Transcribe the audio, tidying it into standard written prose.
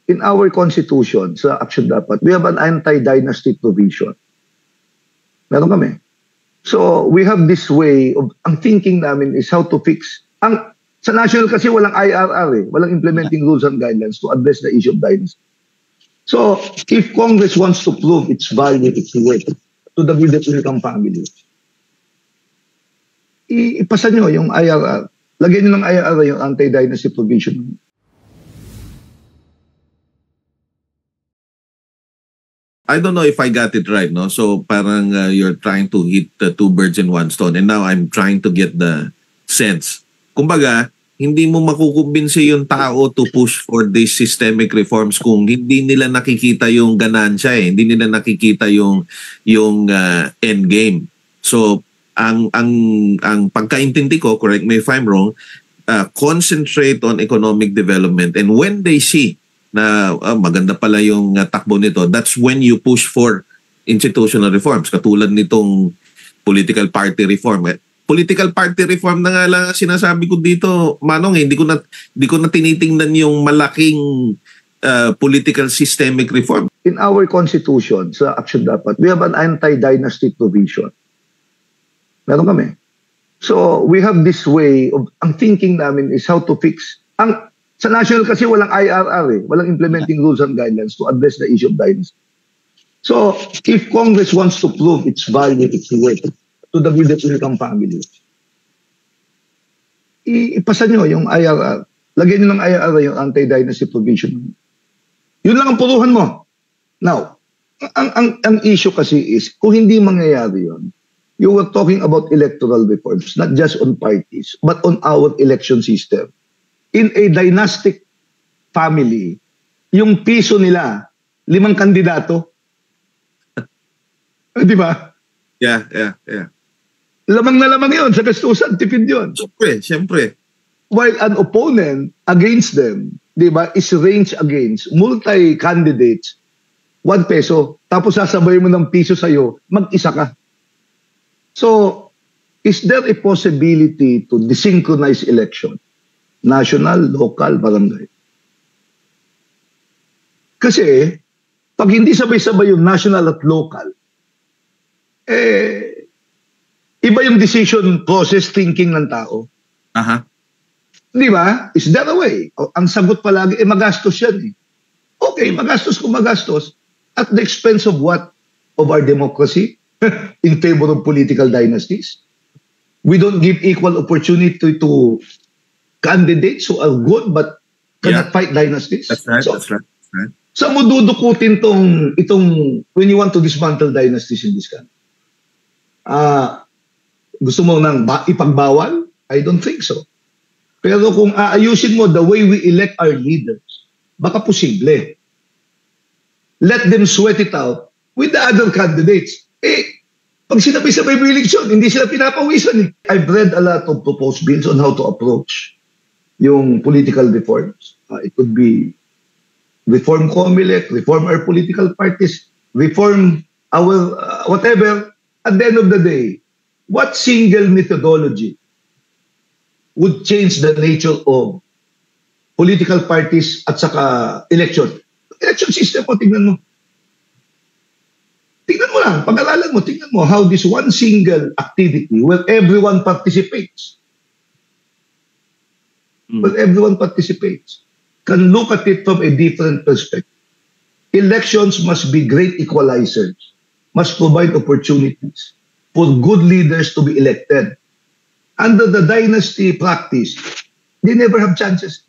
in our constitution, sa action dapat, we have an anti-dynasty provision. Meron kami. So, we have this way of, ang thinking namin is how to fix. Sa national kasi walang IRR walang implementing rules and guidelines to address the issue of dynasty. So, if Congress wants to prove its value, its worth to the middle income family, ipasa nyo yung IRR. Lagyan nyo ng IRR yung anti-dynasty provision. I don't know if I got it right, no? So parang you're trying to hit two birds in one stone, and now I'm trying to get the sense. Kumbaga, hindi mo makukumbinsi yung tao to push for these systemic reforms kung hindi nila nakikita yung ganansya hindi nila nakikita yung end game. So ang pagkaintindi ko, correct me if I'm wrong, concentrate on economic development, and when they see na maganda pala yung takbo nito, that's when you push for institutional reforms katulad nitong political party reform. Political party reform na nga lang sinasabi ko dito, Manong, hindi ko na tinitingnan yung malaking political systemic reform. In our constitution, sa action dapat, we have an anti-dynasty provision. Meron kami. So, we have this way of, ang thinking namin is how to fix. Sa national kasi walang IRR walang implementing rules and guidelines to address the issue of dynasty. So, if Congress wants to prove its value, its worth to the middle income family, ipasa nyo yung IRR. Lagyan nyo ng IRR yung anti-dynasty provision. Yun lang ang puruhan mo. Now, ang issue kasi is, kung hindi mangyayari yun, you were talking about electoral reforms, not just on parties, but on our election system. In a dynastic family, yung piso nila, 5 kandidato. Di ba? Yeah. Lamang na lamang yun, sa gastusan, tipid yun. Siyempre. While an opponent against them, di ba, is range against multi-candidates, 1 peso, tapos sasabay mo ng piso sa'yo, mag-isa ka. So, is there a possibility to desynchronize election? National, local, barangay. Kasi, pag hindi sabay-sabay yung national at local, iba yung decision process thinking ng tao. Di ba? Is that a way? Ang sagot palagi, magastos yan Okay, magastos kung magastos. At the expense of what? Of our democracy? In favor of political dynasties? We don't give equal opportunity to candidates who are good but cannot fight dynasties. That's right. Saan mo dudukutin itong when you want to dismantle dynasties in this country? Gusto mo nang ipagbawal? I don't think so. Pero kung aayusin mo the way we elect our leaders, baka posible. Let them sweat it out with the other candidates. Pag sinabay-sabay yung eleksyon, hindi sila pinapawisan I've read a lot of proposed bills on how to approach yung political reforms. It could be reform COMELEC, reform our political parties, reform our whatever. At the end of the day, what single methodology would change the nature of political parties at saka election? Election system mo, tingnan mo. Tingnan mo lang, pag-aralan mo, tingnan mo how this one single activity where everyone participates, can look at it from a different perspective. Elections must be great equalizers, must provide opportunities for good leaders to be elected. Under the dynasty practice, they never have chances.